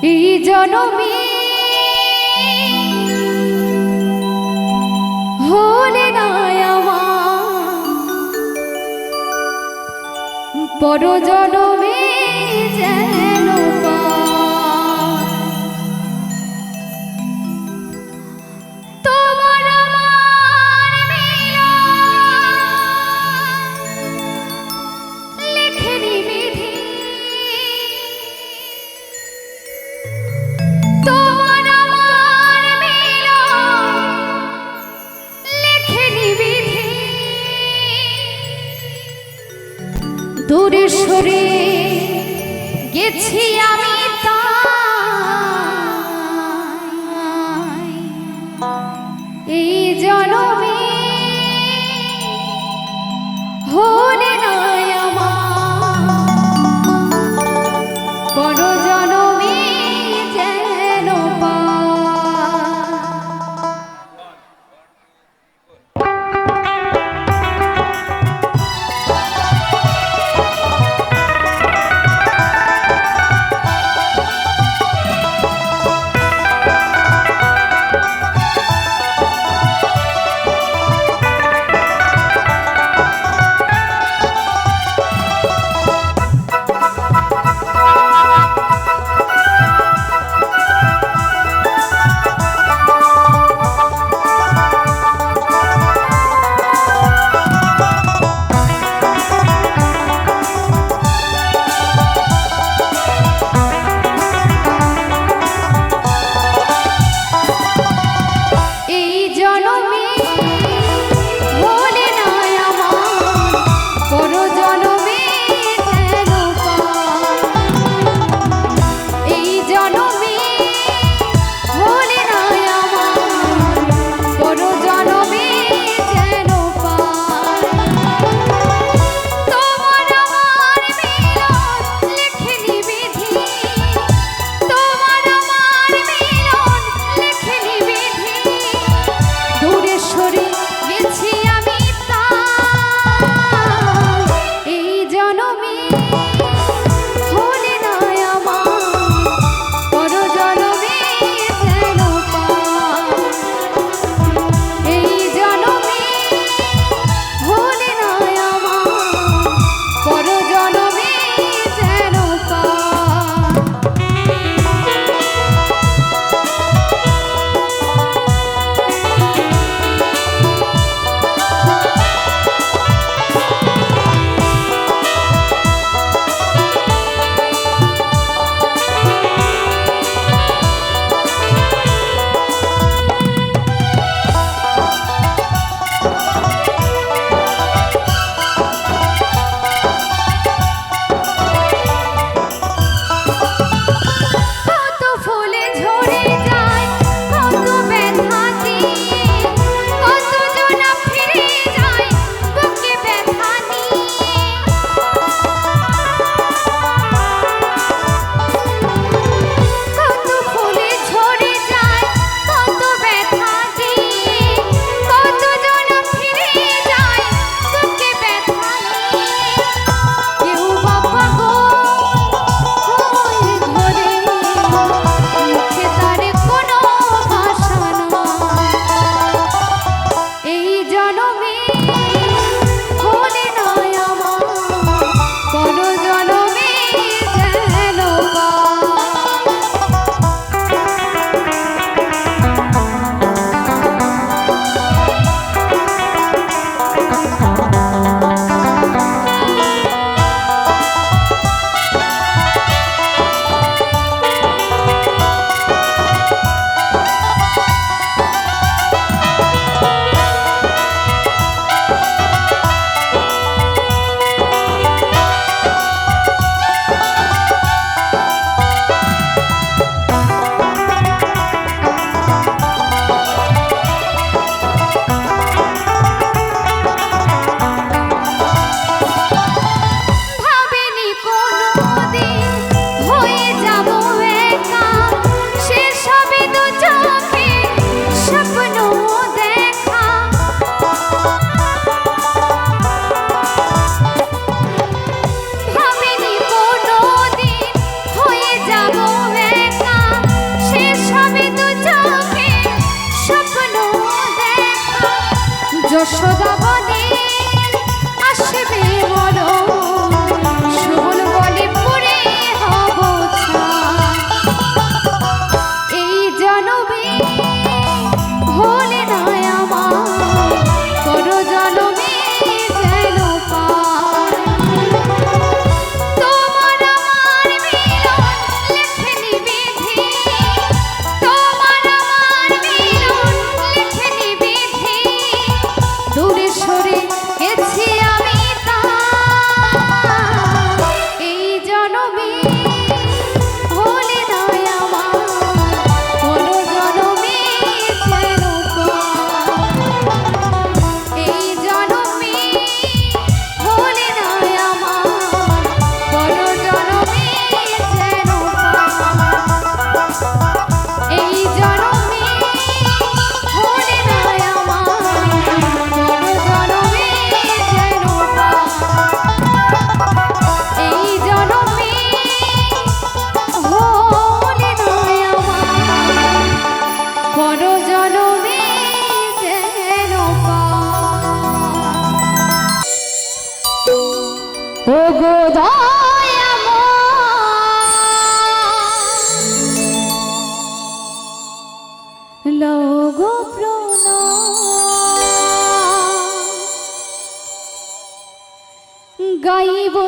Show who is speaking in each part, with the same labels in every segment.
Speaker 1: এই জনমে হলে না আমার পর জনমে যেন তোমার আমার মিলন লেখেনি বিধি, তোমার আমার মিলন লেখেনি বিধি। দূরে সরে গেছে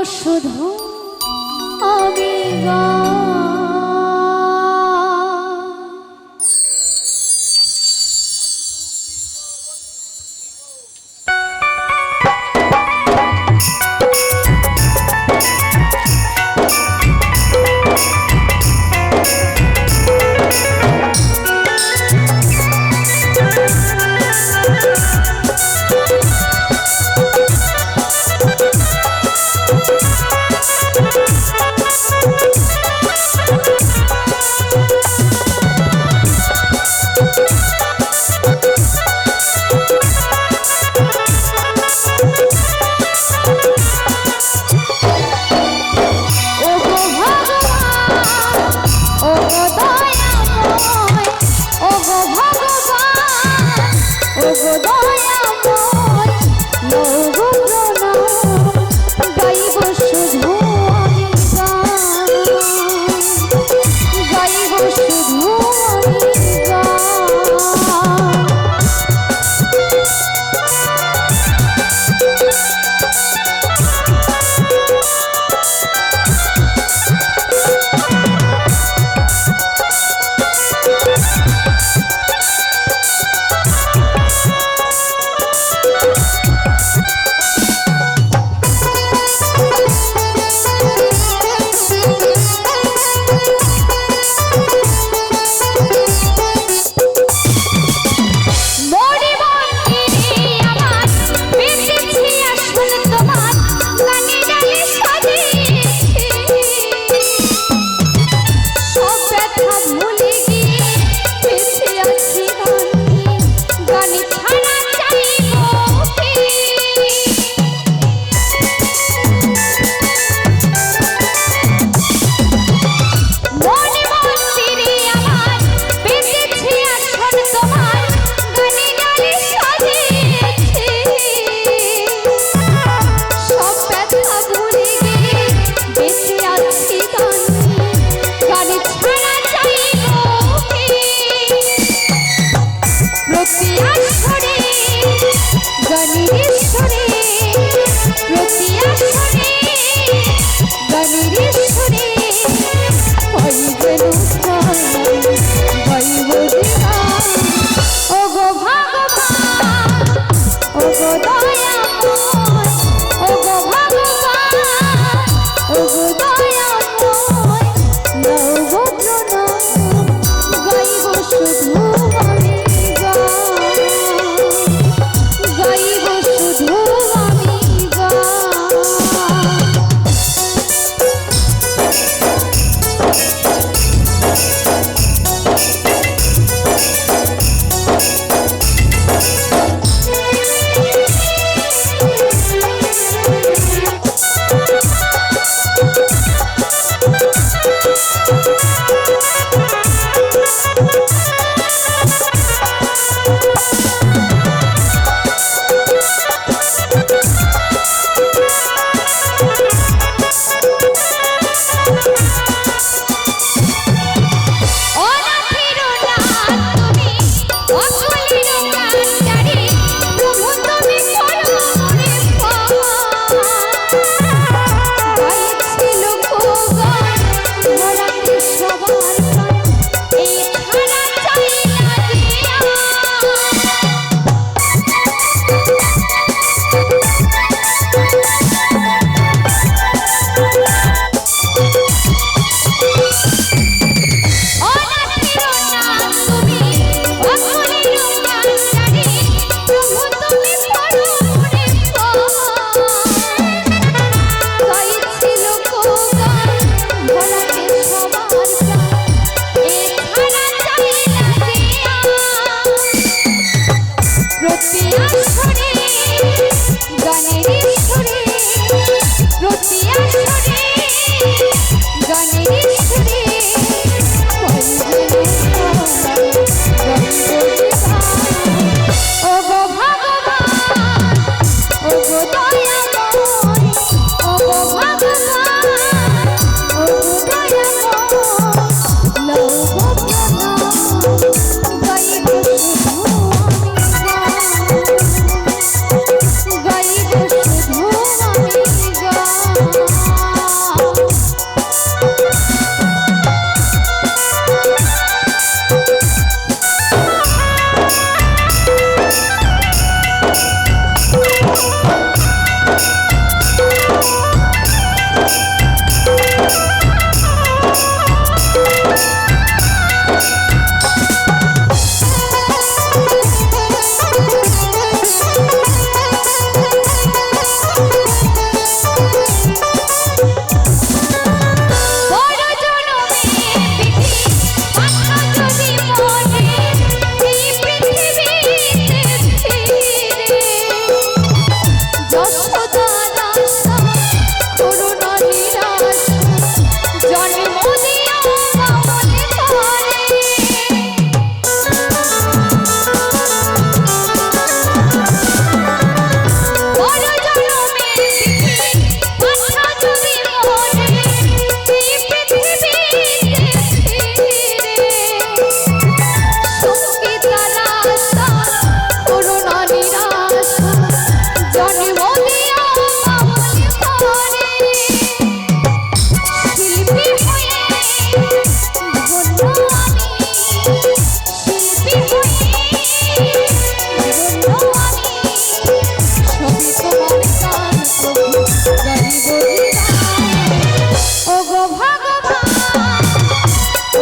Speaker 1: শুধু অবিগা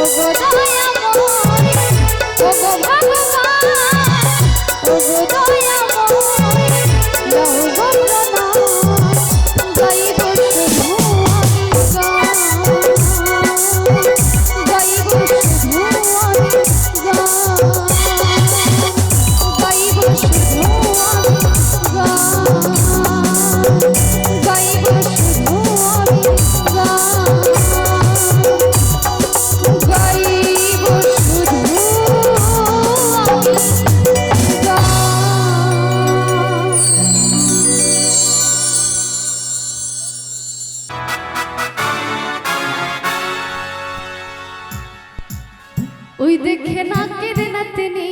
Speaker 1: ওগো দয়াময় ওগো ভগবান ওগো দয়াময় লও গো প্রণাম গাইব শুধু আমি গান গাইব শুধু আমি গান গাইব শুধু আমি গান গাইব শুধু আমি গান গাইব শুধু ওই দেখে নাকের নাতনি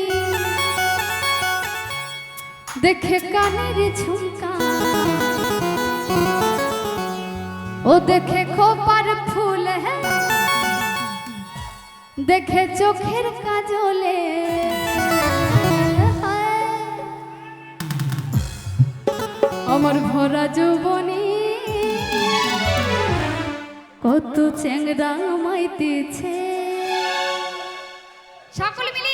Speaker 1: দেখে কানের ঝুমকা ও দেখে খোপার ফুল দেখে চোখের কাজলে আমার ভরা যৌবনী কত চেংড়া মাইতেছে সকলে মিলে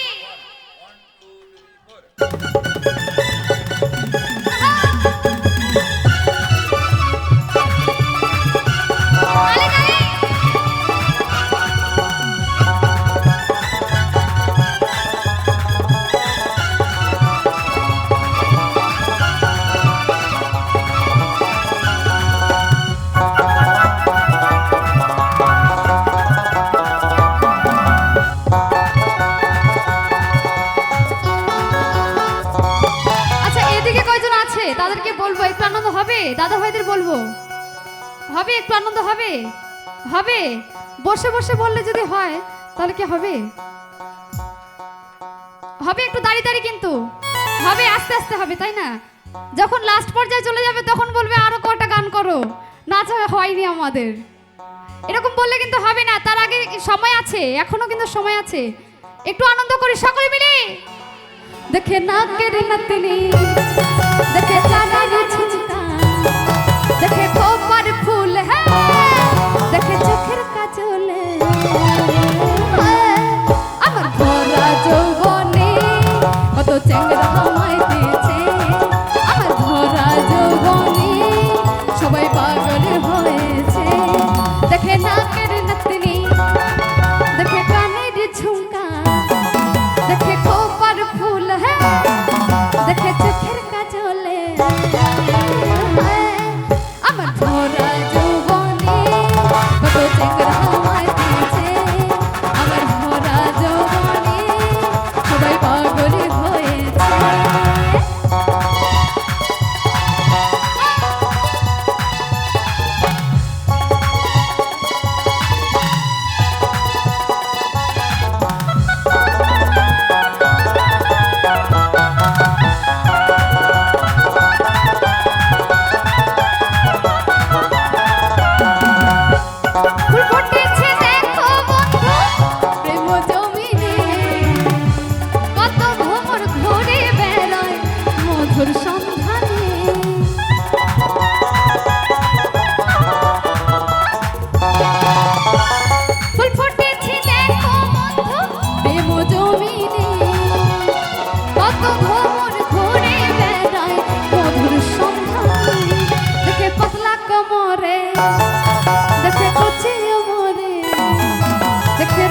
Speaker 1: তাদেরকে বলবো একটু আনন্দ হবে দাদা ভাইদের বলবো হবে একটু আনন্দ হবে হবে বসে বসে বললে যদি হয় তাহলে কি হবে হবে একটু দাঁড়িয়ে দাঁড়িয়ে কিন্তু হবে আস্তে আস্তে হবে তাই না যখন লাস্ট পর্যায়ে চলে যাবে তখন বলবে আরো কটা গান করো নাচ হয়নি আমাদের এরকম বললে কিন্তু হবে না তার আগে সময় আছে এখনো কিন্তু সময় আছে একটু আনন্দ করি সকলে মিলে দেখে নাকের নাতনি দেখে কানের ঝুমকা দেখে খোপার ফুল দেখে চোখের কাজলে আমার ভরা যৌবনে কত চেংড়া মাইতেছে আমার ভরা যৌবনে সবাই পাগল হয়েছে দেখে নাকের নাতনি দেখে কানের ঝুমকা দেখে খোপার ফুল দেখে চোখের কাজলে আমার ভরা যৌবনে কত চেংড়া মাইতেছে আমার ভরা যৌবনে সবাই পাগল হয়েছে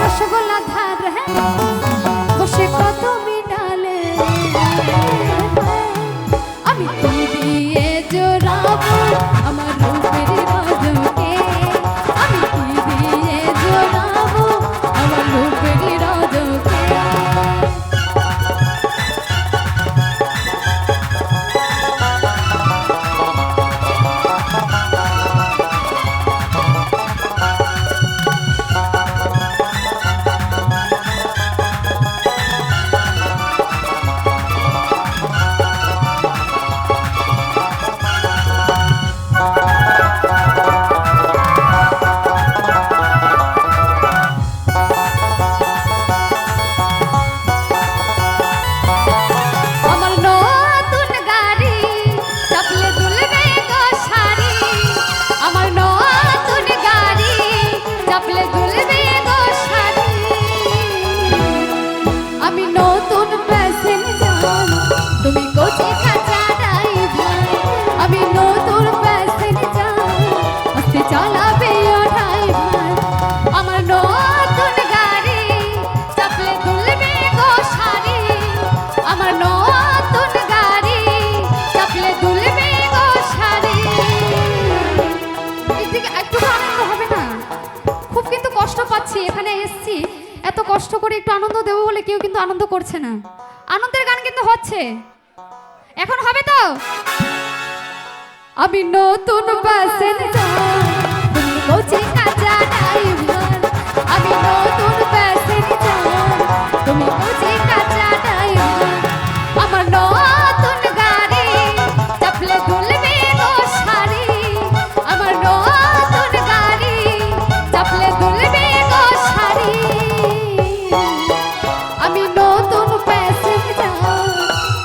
Speaker 1: রসগোল্লা ধার বসে কত মিটালে আমি কি দিয়ে জোড়াবো আমার রূপের রাজকে আমি কি দিয়ে জোড়াবো আমার রূপের রাজকে এত কষ্ট করে একটু আনন্দ দেবো বলে কেউ কিন্তু আনন্দ করছে না। আনন্দের গান কিন্তু হচ্ছে, এখন হবে তো। আমি নতুন প্যাসেঞ্জার, তুমি কচি কাঁচা ড্রাইভার। আমি নতুন প্যাসেঞ্জার, তুমি কচি কাঁচা ড্রাইভার। আমার নতুন গাড়ি চাপলে দুলবে গো শাড়ি। আমার নতুন গাড়ি চাপলে দুলবে গো শাড়ি। আমি নতুন প্যাসেঞ্জার,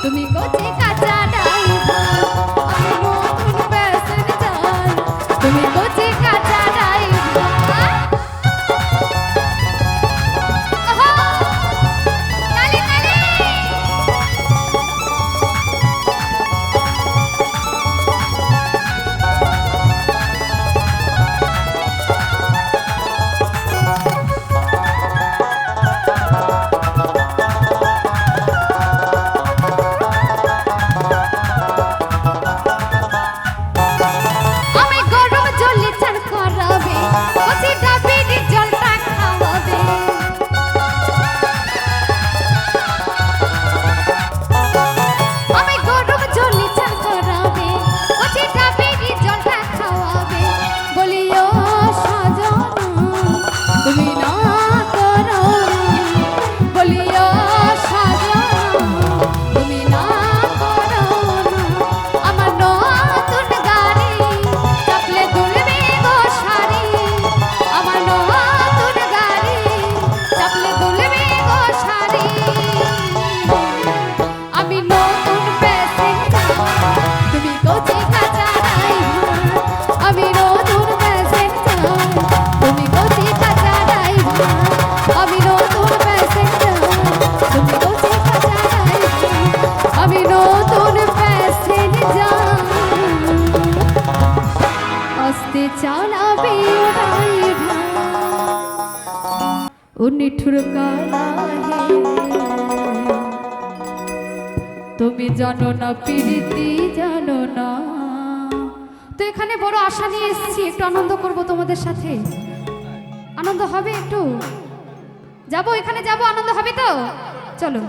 Speaker 1: তুমি কচি কাঁচা ড্রাইভার। আমি নতুন প্যাসেঞ্জার, তুমি কচি কাঁচা ড্রাইভার। ওহো, তালি তালি। আমি গরম জলে চান করাবে, কচি ডাবের জলটা খাওয়াবে। আমি গরম জলে চান করাবে, কচি ডাবের জলটা খাওয়াবে। বলিও সাজানো তুমি না করো, বলিও সাজানো তুমি না করো। আমার নতুন গাড়ি চাপলে দুলবে গো শাড়ি। আমার নতুন গাড়ি চাপলে দুলবে গো শাড়ি। আমি নতুন প্যাসেঞ্জার, তুমি কচি কাঁচা ড্রাইভার। আমি নতুন প্যাসেঞ্জার, তুমি কচি কাঁচা ড্রাইভার। আমি নতুন প্যাসেঞ্জার, তুমি কচি কাঁচা ড্রাইভার। আমি নতুন প্যাসেঞ্জার, আস্তে চালাবে ও ড্রাইভার। ও নিঠুর কালা হে, তুমি জানো না প্রীতি জানো না। তো এখানে বড় আশা নিয়ে এসেছি, একটু আনন্দ করব তোমাদের সাথে। আনন্দ হবে একটু, যাবো এখানে যাবো, আনন্দ হবে তো, চলো।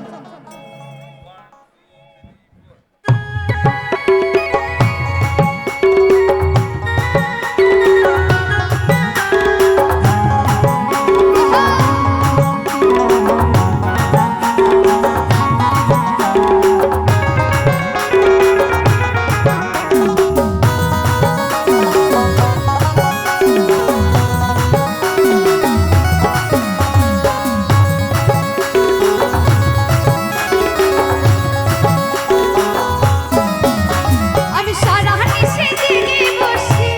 Speaker 1: আমি সারা নিশে জেগে বসে,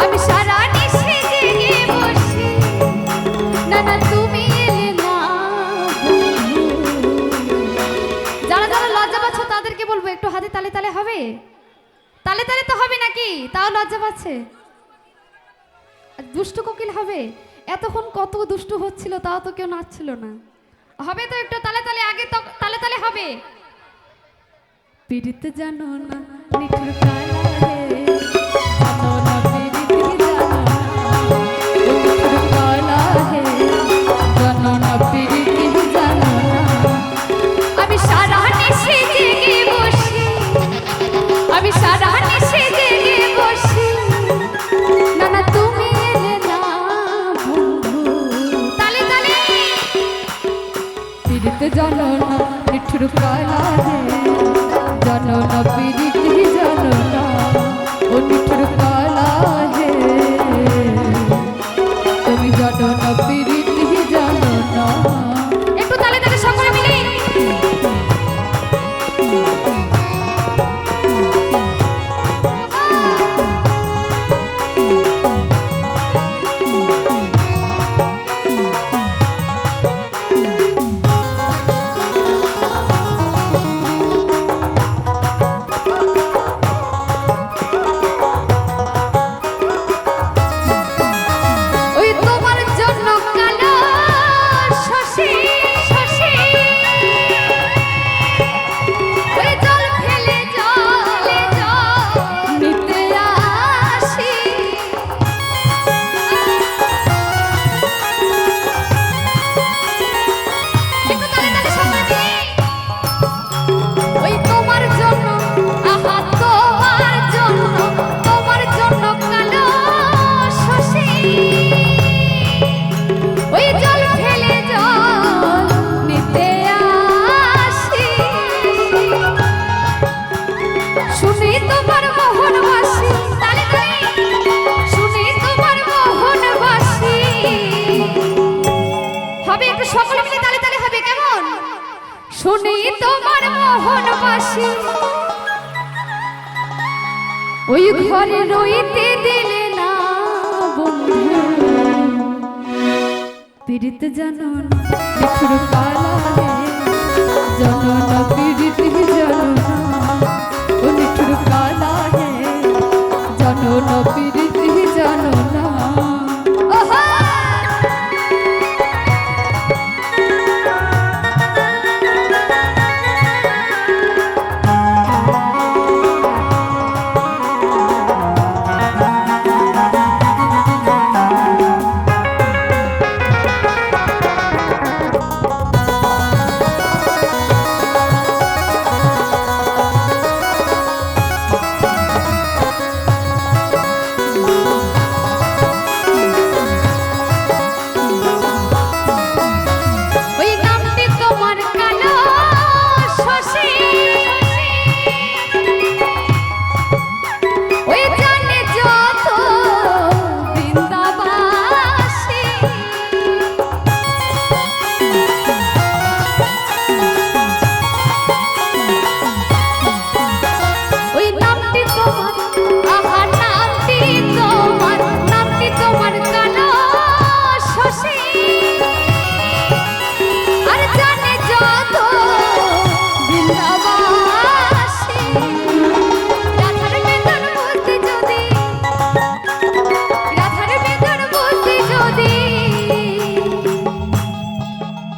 Speaker 1: আমি সারা নিশে জেগে বসে। না না তুমি এলে না। যারা যারা লজ্জা পাচ্ছ তাদেরকে বলবো একটু হাতে তালে তালে হবে। তালে তালে তো হবে নাকি, তাও লজ্জা পাচ্ছে। আর দুষ্টু কোকিল হবে, এতক্ষণ কত দুষ্টু হচ্ছিল তাও তো কেউ নাচছিল না। হবে তো একটু তালে তালে, আগে তো তালে তালে হবে। পীড়িত জানো না নিঠুর কালা হে, জানো না পীড়িত জানো না। ও নিঠুর কালা হে, জানো না পীড়িত জানো না। আমি সারা নিশে জেগে বসে, আমি সারা নিশে জেগে বসে। না না তুমি এলে না বন্ধু। তালে তালে। পীড়িত জানো না নিঠুর কালা হে, জানো না প্রীতি জানো না। ও নিঠুর কালা হে, তুমি জানো না প্রীতি জানো না। একটু তালে তালে সকলে মিলে। সকলে মিলে তালে তালে হবে কেমন? শুনি তোমার মোহন বাসি ওই ঘরে রইতে দিলে না বন্ধু পীড়িত জানন নিঠুর কালা জানন পীড়িত জানন ও নিঠুর কালা হে জানন পীড়িত জানন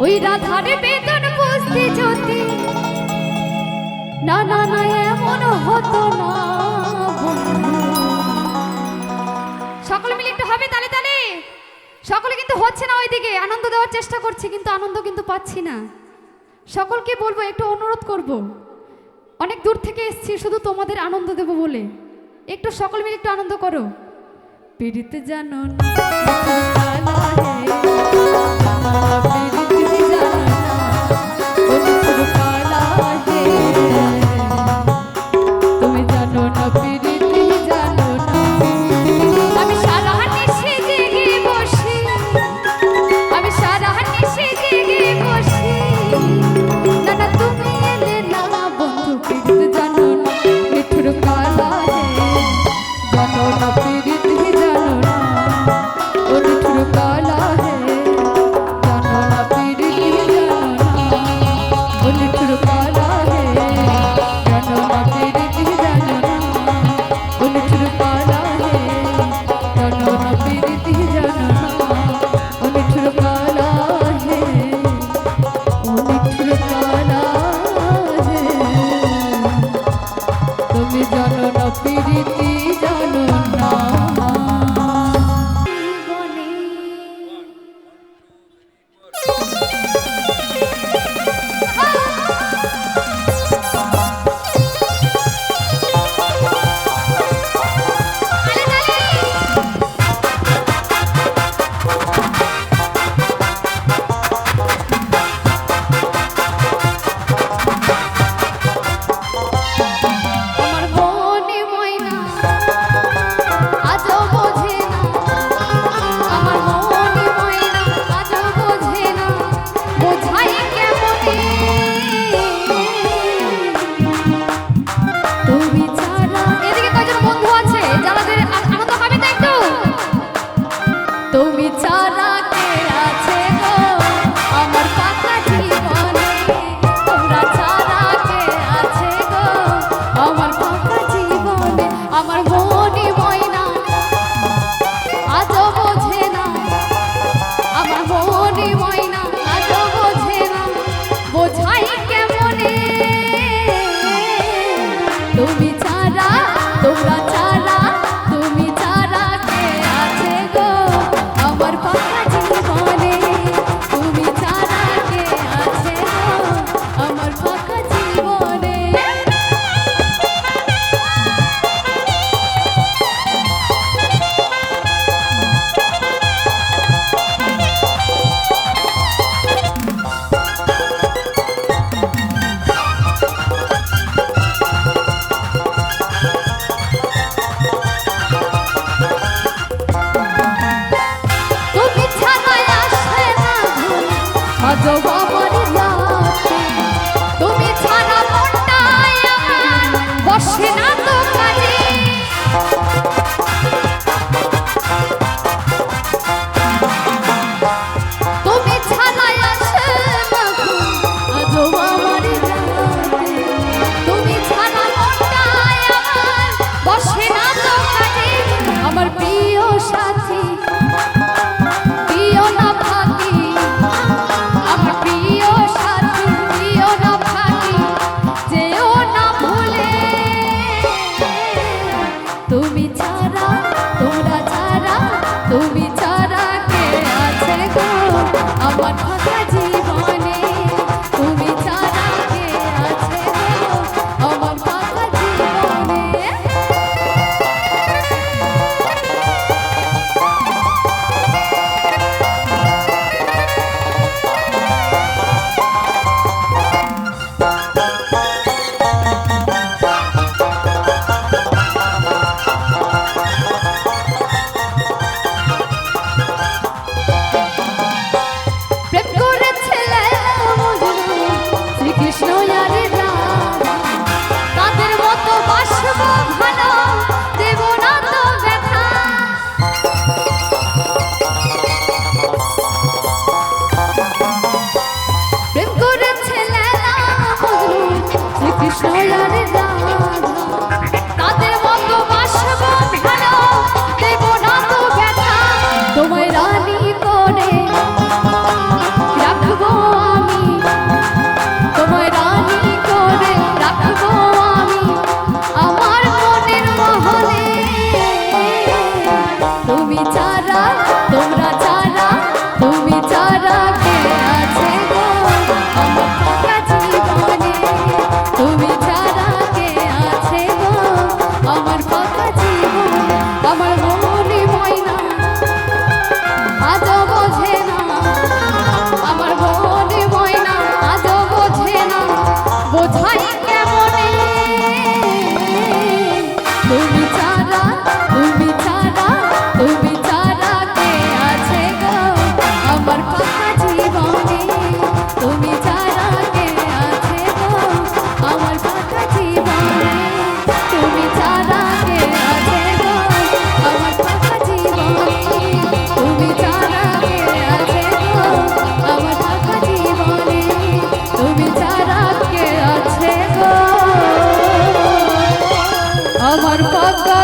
Speaker 1: ওই রাধার বেদন বুঝতে যদি না না না এমন হতো না সকলে মিলে একটু হবে তালে তালে সকলে কিন্তু হচ্ছে না ওইদিকে আনন্দ দেওয়ার চেষ্টা করছি কিন্তু আনন্দ কিন্তু পাচ্ছি না সকলকে বলবো একটু অনুরোধ করব অনেক দূর থেকে এসেছি শুধু তোমাদের আনন্দ দেব বলে একটু সকলে মিলে একটু আনন্দ করো পীড়িত জানন তুমি জানো না পীড়িতি জানো না আমি সারা নিশে জেগে বসি আমি সারা নিশে জেগে বসি না না তুমি এলে না বন্ধু পীড়িত জানো না নিঠুর কালা হে জানো না পীড়িতি জানো না ও নিঠুর কালা হে জানো না পীড়িতি জানো না ও নিঠুর কালা প্রীতি জানো না আজও আমার রাতে তুমি ছাড়া মনটাই আমার বসে না তো কাজে তুমি ছাড়া আসে না আজও আমার রাতে তুমি ছাড়া মনটাই আমার বসে না তো কাজে আমার প্রিয় সাথী প্রিয় না ভাগী আমার প্রিয় সাথী প্রিয় না ভাগী যেও না ভুলে তুমি ছাড়া তোমরা ছাড়া তুমি ছাড়া কে আছে গো আমার ফাঁকা জীবনে তুমি ছাড়া কে আছে গো আমার ফাঁকা জীবনে প্রেম করেছিলে মজনু শ্রীকৃষ্ণ আর রাধা তাদের মতো বাসব ভালো দেব না তো ব্যথা প্রেম করেছিলে মজনু শ্রীকৃষ্ণ আর রাধা তাদের মতো বাসব ভালো দেব না তো ব্যথা তোমায় রানী করে রাখবো আমি তোমায় রানী করে রাখবো আমি আমার মনের মহলে তুমি ছাড়া তোমরা ছাড়া তুমি ছাড়া কে আছে গো আমার ফাঁকা জীবনে তুমি ছাড়া কে আছে গো আমার ফাঁকা জীবনে আমার মনে ময়না আজও বোঝে না আমার মনে ময়না আজও বোঝে না বোঝাই কেমনে তুমি ছাড়া তুমি ছাড়া তুমি ছাড়া কে আছে গো আমার ফাঁকা জীবনে তুমি ছাড়া কে আছে গো আমার ফাঁকা জীবনে তুমি ছাড়া কে আছে গো আমার ফাঁকা জীবনে তুমি ছাড়া কে আছে গো আমার ফাঁকা জীবনে তুমি ছাড়া কে আছে গো আমার ফাঁকা